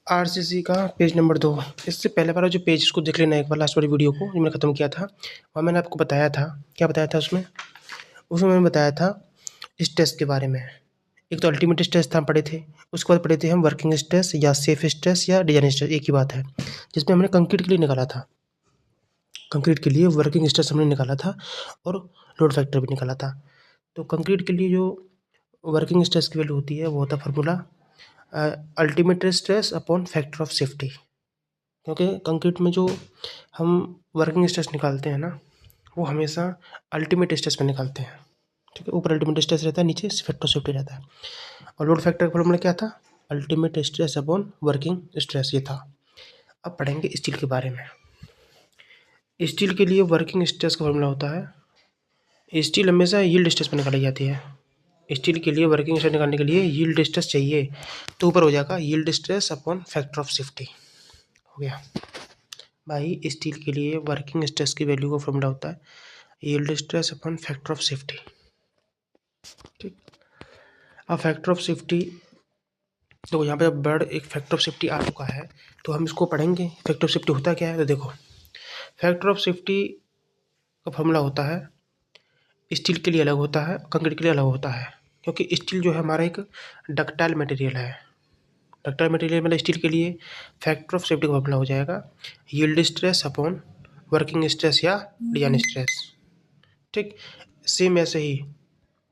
RCC का page number 2। इससे पहले वाला जो पेज इसको देख लेना एक बार, लास्ट वाली वीडियो को जो मैंने ख़त्म किया था, वहाँ मैंने आपको बताया था, क्या बताया था उसमें मैंने बताया था स्ट्रेस के बारे में। एक तो अल्टीमेट स्ट्रेस था, हम पढ़े थे। उसके बाद पढ़े थे हम वर्किंग स्ट्रेस या सेफ स्ट्रेस या डिजाइन स्ट्रेस, एक ही बात है, जिसमें हमने कंक्रीट के लिए निकाला था। कंक्रीट के लिए वर्किंग स्ट्रेस हमने निकाला था और लोड फैक्टर भी निकाला था। तो कंक्रीट के लिए जो वर्किंग स्ट्रेस की वैल्यू होती है वो होता है formula ultimate stress upon factor of safety. क्योंकि कंक्रीट में जो हम वर्किंग स्ट्रेस निकालते हैं ना, वो हमेशा अल्टीमेट स्ट्रेस पे निकालते हैं। ठीक है, ऊपर अल्टीमेट स्ट्रेस रहता है, नीचे फैक्टर ऑफ सेफ्टी रहता है। और लोड फैक्टर का फॉर्मूला क्या था? Ultimate stress upon working stress, ये था। अब पढ़ेंगे स्टील के बारे में। स्टील के लिए वर्किंग स्ट्रेस का फॉर्मूला होता है, स्टील हमेशा यील्ड स्ट्रेस पर निकाली जाती है। स्टील के लिए वर्किंग स्ट्रेस निकालने के लिए यील्ड स्ट्रेस चाहिए, तो ऊपर हो जाएगा yield stress upon factor of safety. हो गया भाई, स्टील के लिए वर्किंग स्ट्रेस की वैल्यू का फॉर्मूला होता है yield stress upon factor of safety. ठीक, अब फैक्टर ऑफ सेफ्टी, तो यहाँ पे बर्ड एक फैक्टर ऑफ सेफ्टी आ चुका है, तो हम इसको पढ़ेंगे। फैक्टर ऑफ सेफ्टी होता क्या है, तो देखो, फैक्टर ऑफ सेफ्टी का फॉर्मूला होता है, स्टील के लिए अलग होता है, कंक्रीट के लिए अलग होता है। क्योंकि स्टील जो है हमारा एक डक्टाइल मटेरियल है। डक्टाइल मटेरियल मतलब स्टील के लिए फैक्टर ऑफ सेफ्टी का फॉर्मूला हो जाएगा yield stress upon working stress या डिजाइन स्ट्रेस। ठीक, सेम ऐसे ही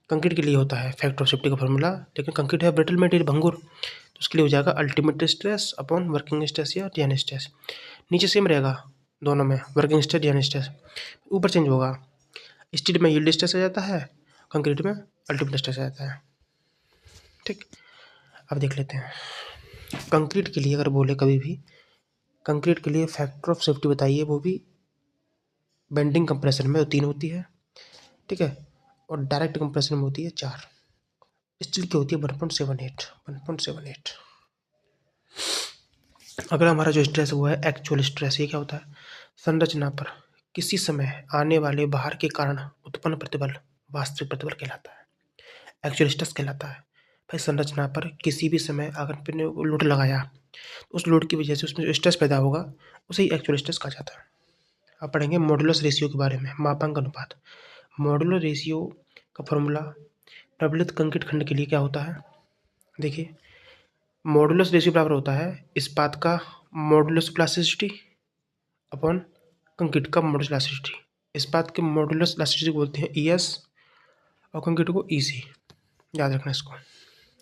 कंक्रीट के लिए होता है फैक्टर ऑफ सेफ्टी का फॉर्मूला, लेकिन कंक्रीट है ब्रिटल मटेरियल, भंगुर, तो उसके लिए हो जाएगा ultimate stress upon working stress या डिजाइन स्ट्रेस। नीचे सेम रहेगा दोनों में, वर्किंग स्ट्रेस डिजाइन स्ट्रेस, ऊपर चेंज होगा। स्टील में यील्ड स्ट्रेस आ जाता है, कंक्रीट में अल्टीमेट स्ट्रेस आ जाता है। ठीक, अब देख लेते हैं कंक्रीट के लिए। अगर बोले कभी भी कंक्रीट के लिए फैक्टर ऑफ सेफ्टी बताइए, वो भी बेंडिंग कंप्रेशन में 3 होती है, ठीक है, और डायरेक्ट कंप्रेशन में होती है 4। स्टील की होती है 1.78। अगर हमारा जो स्ट्रेस वो है एक्चुअल स्ट्रेस, ये क्या होता है? संरचना पर किसी समय आने वाले भार के कारण उत्पन्न प्रतिबल वास्तविक प्रतिबल कहलाता है, एक्चुअल स्ट्रेस कहलाता है। भाई, संरचना पर किसी भी समय अगर आपने लोड लगाया, तो उस लोड की वजह से उसमें जो स्ट्रेस पैदा होगा उसे ही एक्चुअल स्ट्रेस कहा जाता है। अब पढ़ेंगे मॉडुलस रेशियो के बारे में, मापांक अनुपात। मॉडुलस रेशियो का फॉर्मूला प्रबलित कंक्रीट खंड के लिए क्या होता है? देखिए, मॉडुलस रेशियो बराबर होता है इस्पात का मॉडुलस प्लास्टिसिटी अपॉन कंक्रीट का मॉडुलस प्लास्टिसिटी। इस्पात के मॉडुलस प्लास्टिसिटी को बोलते हैं ES और कंक्रीट को EC, याद रखना इसको।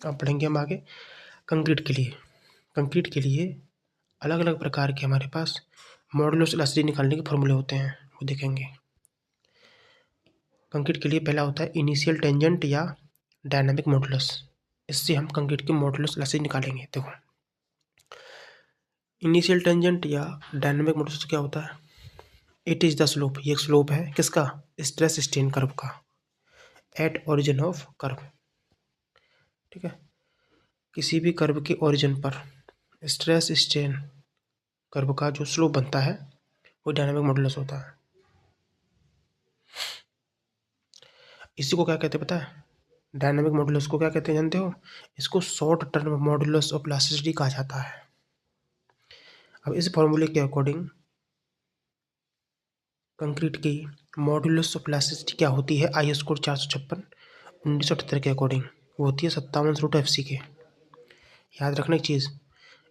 अब पढ़ेंगे हम आगे कंक्रीट के लिए। कंक्रीट के लिए अलग अलग प्रकार के हमारे पास मॉडुलस प्लास्टिसिटी निकालने के फॉर्मूले होते हैं, वो देखेंगे। कंक्रीट के लिए पहला होता है इनिशियल टेंजेंट या डायनामिक मॉडुलस। इससे हम कंक्रीट के मॉडुलस प्लास्टिसिटी निकालेंगे। देखो, इनिशियल टेंजेंट या डायनामिक मॉडुलस क्या होता है? इट इज़ द स्लोप, ये एक स्लोप है किसका? स्ट्रेस स्ट्रेन कर्व का, एट ओरिजिन ऑफ कर्व। ठीक है, किसी भी कर्व के ओरिजिन पर स्ट्रेस स्ट्रेन कर्व का जो स्लोप बनता है वो डायनामिक मॉडुलस होता है। इसी को क्या कहते हैं पता है? डायनामिक मॉडुलस को क्या कहते हैं जानते हो? इसको short term modulus of plasticity कहा जाता है। अब इस फॉर्मूले के अकॉर्डिंग कंक्रीट की मॉडुलस ऑफ प्लास्टिसिटी क्या होती है? IS कोड 456 1978 के अकॉर्डिंग वो होती है 57√FC के। याद रखने की चीज़,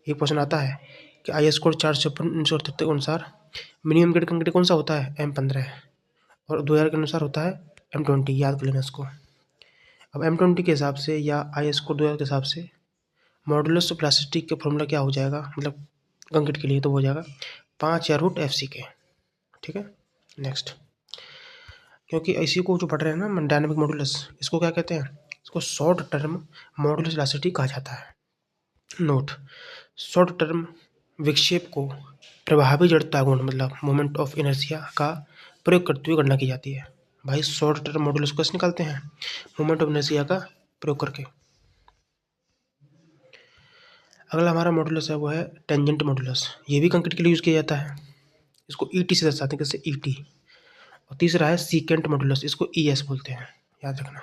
एक क्वेश्चन आता है कि IS कोड 456 1978 के अनुसार मिनिमम ग्रेड कंक्रीट कौन सा होता है? M15, और 2000 के अनुसार होता है M20। याद कर लेना इसको। अब M20 के हिसाब से या IS कोड 2000 के हिसाब से मॉडुलस ऑफ प्लास्टिसिटी का फॉर्मूला क्या हो जाएगा, मतलब कंक्रीट के लिए, तो हो जाएगा 5/√FC के। ठीक है, नेक्स्ट। क्योंकि इसी को जो पढ़ रहे हैं ना डायनामिक मॉडुलस, इसको क्या कहते हैं? इसको शॉर्ट टर्म मॉडुलस प्लास्टिसिटी कहा जाता है। नोट, शॉर्ट टर्म विक्षेप को प्रभावी जड़ता गुण मतलब मोमेंट ऑफ इनर्शिया का प्रयोग करते हुए गणना की जाती है। भाई, शॉर्ट टर्म मॉडुलस को कैसे निकालते हैं? मोमेंट ऑफ इनर्शिया का प्रयोग करके। अगला हमारा मॉडुलस है वो है टेंजेंट मॉडुलस। ये भी कंक्रीट के लिए यूज़ किया जाता है। इसको ET से दर्शाते हैं, कैसे? ET। और तीसरा है सीकेंट मॉडुलस, इसको ES बोलते हैं, याद रखना।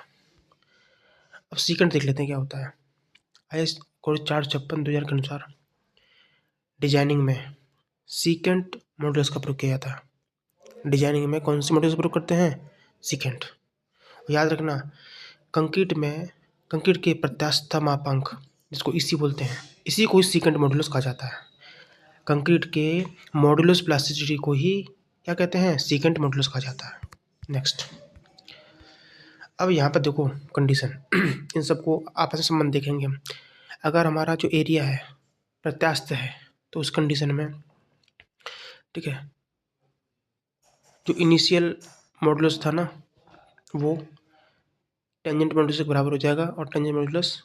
अब सीकेंट देख लेते हैं क्या होता है। IS कोड 456 2000 के अनुसार डिजाइनिंग में सीकेंट मॉड्यूलस का प्रयोग किया था। डिजाइनिंग में कौन से मॉड्यूलस का प्रयोग करते हैं? सीकेंट। याद रखना, कंक्रीट के प्रत्यास्थ मापांक जिसको इसी बोलते हैं, इसी को सीकेंट मॉड्यूलस कहा जाता है। कंक्रीट के मॉड्यूलस प्लास्टिसिटी को ही क्या कहते हैं? सीकेंट मॉड्यूलस कहा जाता है। नेक्स्ट, अब यहाँ पर देखो कंडीशन इन सबको आपस में संबंध देखेंगे। अगर हमारा जो एरिया है प्रत्यास्थ है तो उस कंडीशन में, ठीक है, जो इनिशियल मॉड्यूलस था ना वो टेंजेंट मॉड्यूलस के बराबर हो जाएगा, और टेंजेंट मॉड्यूलस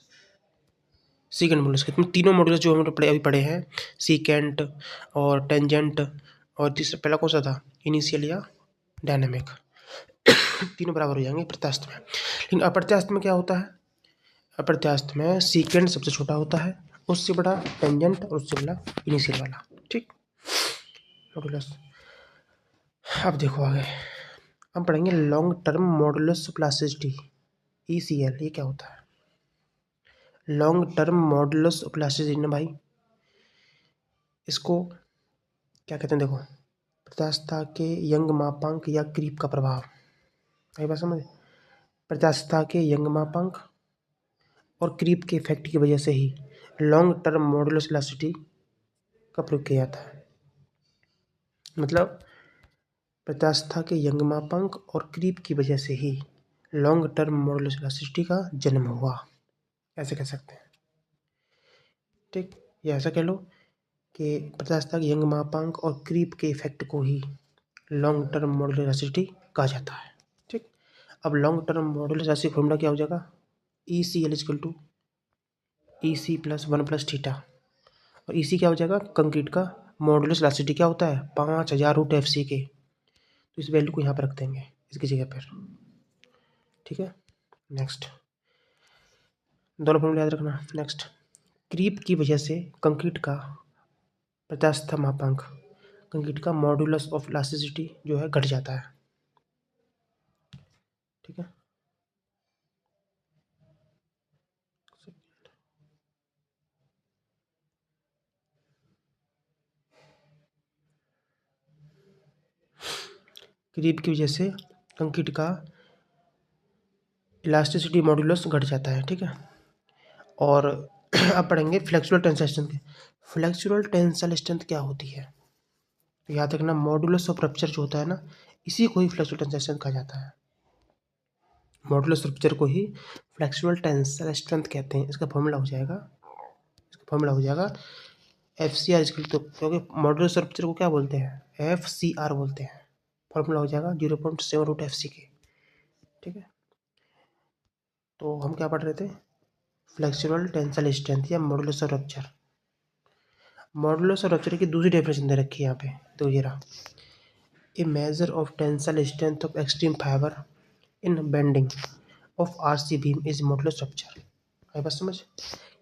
सीकेंट मॉड्यूलस के। तीनों मॉड्यूलस जो हम लोग अभी पढ़े हैं, सीकेंट और टेंजेंट और तीसरा पहला कौन सा था? इनिशियल या डायनेमिक। तीनों बराबर हो जाएंगे प्रत्यास्थ में। लेकिन अप्रत्यास्थ में क्या होता है? अप्रत्यास्थ में सीकेंट सबसे छोटा होता है, उससे बड़ा टेंजेंट और उससे बड़ा इनिशियल वाला। ठीक, मॉड्यूलस। अब देखो आगे, हम पढ़ेंगे long term modulus plasticity, ECL। ये क्या होता है? लॉन्ग टर्म मॉड्यूलस प्लास्टिसिटी ना भाई, इसको क्या कहते हैं? देखो, प्रत्यास्थता के यंग मापांक या क्रीप का प्रभाव। आई बात समझ? प्रत्यास्थता के यंग मापांक और क्रीप के इफेक्ट की वजह से ही लॉन्ग टर्म मॉड्यूलस इलास्टिसिटी का प्रयोग किया जाता है। मतलब प्रत्यास्थता के यंग मापांक और क्रीप की वजह से ही लॉन्ग टर्म मॉड्यूलस इलास्टिसिटी का जन्म हुआ, ऐसे कह सकते हैं। ठीक, या ऐसा कह लो कि प्रत्यास्थता के यंग मापांक और क्रीप के इफेक्ट को ही लॉन्ग टर्म मॉड्यूलस इलास्टिसिटी कहा जाता है। ठीक, अब long term modulus elasticity formula क्या हो जाएगा? ECL = EC + 1 + theta. और EC क्या हो जाएगा? कंक्रीट का मॉड्यूलस इलास्टिसिटी क्या होता है? 5000√FC के। तो इस वैल्यू को यहाँ पर रख देंगे इसकी जगह पर। ठीक है, नेक्स्ट, दोनों फॉर्मूला याद रखना। नेक्स्ट, क्रीप की वजह से कंक्रीट का प्रत्यास्थ मापांक, कंक्रीट का मॉड्यूलस ऑफ इलास्टिसिटी जो है घट जाता है। ठीक है, क्रीप की वजह से कंक्रीट का इलास्टिसिटी मॉड्यूलस घट जाता है। ठीक है, और अब पढ़ेंगे flexural tensile strength. Flexural tensile strength क्या होती है? तो याद रखना, मॉड्यूलस ऑफ रप्चर जो होता है ना, इसी को ही फ्लेक्सुरल टेंसाइल स्ट्रेंथ कहा जाता है। मॉड्यूलस रप्चर को ही फ्लेक्सुरल टेंसाइल स्ट्रेंथ कहते हैं। इसका फॉर्मूला हो जाएगा FCR, तो क्योंकि मॉड्यूलस रप्चर को क्या बोलते हैं? FCR बोलते हैं। फॉर्मूला हो जाएगा 0.7√FC के। ठीक है, तो हम क्या पढ़ रहे थे? फ्लेक्सुरल टेंसाइल स्ट्रेंथ या modulus of rupture. Modulus of rupture की दूसरी डेफिनेशन दे रखी है यहाँ पे, तो ये रहा, a measure of tensile strength of extreme fibre in bending of RC beam is modulus rupture. आई बात समझ?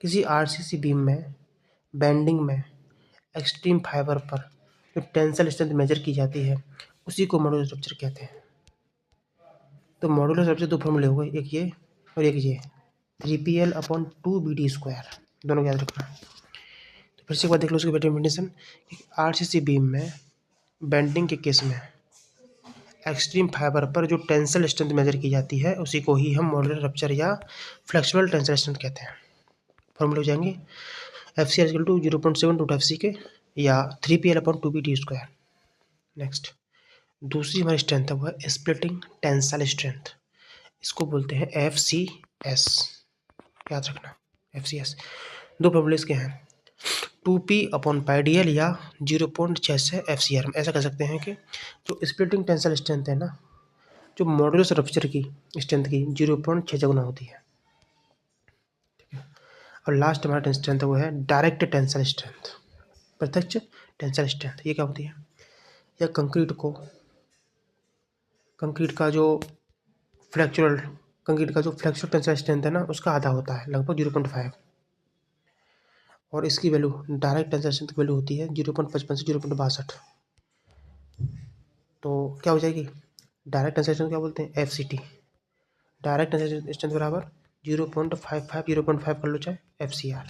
किसी RCC बीम में बेंडिंग में एक्सट्रीम फाइबर पर जो टेंसाइल स्ट्रेंथ मेजर की जाती है उसी को मॉड्यूलस रप्चर कहते हैं। तो मॉड्यूलस रप्चर दो फॉर्मूले हो गए, एक ये और एक ये, 3PL/2BD²। दोनों को याद रखना। तो फिर से एक बार देख लो उसकी डेफिनेशन। RCC बीम में बेंडिंग के केस में एक्सट्रीम फाइबर पर जो टेंसाइल स्ट्रेंथ मेजर की जाती है उसी को ही हम मॉड्यूलर रप्चर या फ्लेक्सुरल टेंसाइल स्ट्रेंथ कहते हैं। फॉर्मूले हो जाएंगे FCR = 0.7√FC के या 3PL/2BD²। नेक्स्ट, दूसरी हमारी स्ट्रेंथ है वो है स्प्लिटिंग टेंसाइल स्ट्रेंथ। इसको बोलते हैं FCS। याद रखना, FCS। दो फॉर्मूले इसके हैं, 2P/πdl या 0.6 FCR। ऐसा कह सकते हैं कि जो स्प्लिटिंग टेंसाइल स्ट्रेंथ है ना, जो मॉड्यूलस रप्चर की स्ट्रेंथ की 0.6 गुना होती है। ठीक है, और लास्ट हमारा स्ट्रेंथ है वो है डायरेक्ट टेंसाइल स्ट्रेंथ, प्रत्यक्ष टेंसाइल स्ट्रेंथ। ये क्या होती है? या कंक्रीट का जो फ्लेक्सुरल टेंसाइल स्ट्रेंथ है ना उसका आधा होता है, लगभग 0.5। और इसकी वैल्यू डायरेक्ट टेंसाइल स्ट्रेंथ की वैल्यू होती है 0.55 से 0.62। तो क्या हो जाएगी? डायरेक्ट टेंसाइल स्ट्रेंथ क्या बोलते हैं? FCT। डायरेक्ट टेंसाइल स्ट्रेंथ बराबर 0.55, 0.5 कर लो चाहे FCR।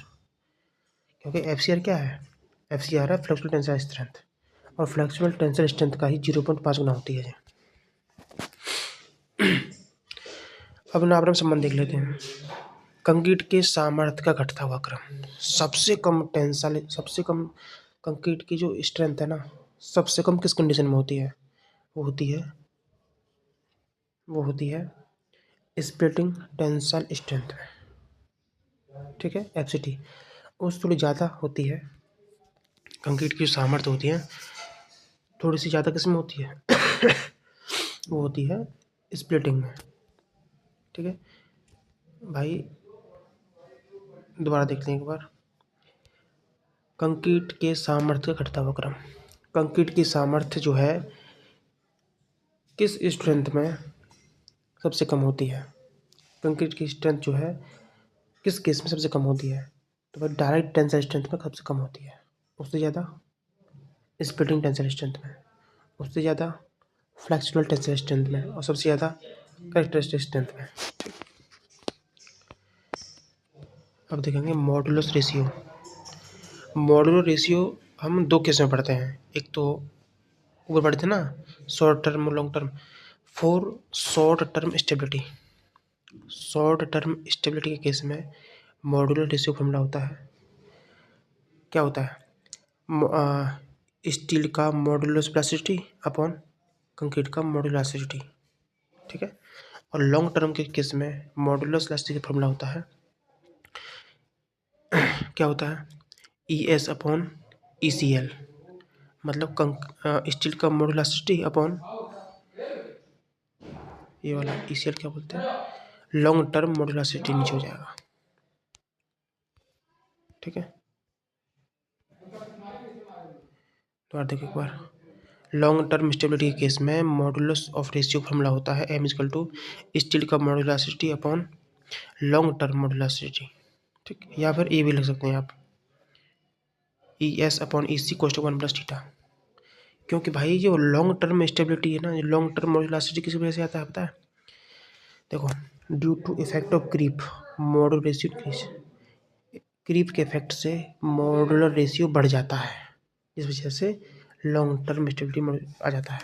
क्योंकि FCR क्या है? FC आ रहा है फ्लेक्सिबल टेंसाइल स्ट्रेंथ, और फ्लेक्सिबल टेंसाइल स्ट्रेंथ का ही 0.5 गुना होती है। अब नार्मल संबंध देख लेते हैं। कंक्रीट के सामर्थ्य का घटता हुआ क्रम, सबसे कम टेंसाइल, सबसे कम कंक्रीट की जो स्ट्रेंथ है ना, सबसे कम किस कंडीशन में होती है? वो होती है स्प्लिटिंग टेंसाइल स्ट्रेंथ में, ठीक है, FCT। उससे थोड़ी ज़्यादा होती है कंक्रीट की जो सामर्थ्य होती है, थोड़ी सी ज़्यादा किस में होती है? वो होती है स्प्लिटिंग में, ठीक है भाई। दोबारा देखते हैं एक बार। कंक्रीट के सामर्थ्य का घटता हुआ क्रम, कंक्रीट की सामर्थ्य जो है किस स्ट्रेंथ में सबसे कम होती है? कंक्रीट की स्ट्रेंथ जो है किस केस में सबसे कम होती है? तो भाई डायरेक्ट टेंसाइल स्ट्रेंथ में सबसे कम होती है, उससे ज़्यादा स्प्लिटिंग टेंसाइल स्ट्रेंथ में, उससे ज़्यादा फ्लेक्सिबल टेंसाइल स्ट्रेंथ में, और सबसे ज़्यादा कैरेक्टरिस्टिक स्ट्रेंथ में। अब देखेंगे मॉडुलस रेशियो। मॉडुलर रेशियो हम दो केस में पढ़ते हैं, एक तो ऊपर पढ़ते थे ना, शॉर्ट टर्म और long term. For short term stability, short term stability के केस में मॉडुलर रेशियो फॉर्मूला होता है, क्या होता है? स्टील का मॉडुलस प्लास्टिसिटी अपॉन कंक्रीट का मॉडुलस इलास्टिसिटी, ठीक है। और लॉन्ग टर्म के केस में मॉडुलस इलास्टिसिटी फॉर्मूला होता है, क्या होता है? ES अपॉन ECL, मतलब स्टील का मॉडुलस इलास्टिसिटी अपॉन ये वाला ECL क्या बोलते हैं, लॉन्ग टर्म मॉडुलस इलास्टिसिटी नीचे हो जाएगा, ठीक है। तो देखिए एक बार, लॉन्ग टर्म स्टेबिलिटी के केस में मॉडुलस ऑफ रेशियो फॉर्मूला होता है M इक्वल टू स्टील का modulus elasticity upon long term modulus elasticity, ठीक। या फिर ए भी लिख सकते हैं आप, ES upon EC कोष्टक 1 plus theta. क्योंकि भाई जो लॉन्ग टर्म स्टेबिलिटी है ना, लॉन्ग टर्म मॉडुलस इलास्टिसिटी किस वजह से आता है पता है? देखो, due to effect of creep modular ratio increase, creep के इफेक्ट से मॉडुलर रेशियो बढ़ जाता है, इस वजह से लॉन्ग टर्म स्टेबिलिटी आ जाता है।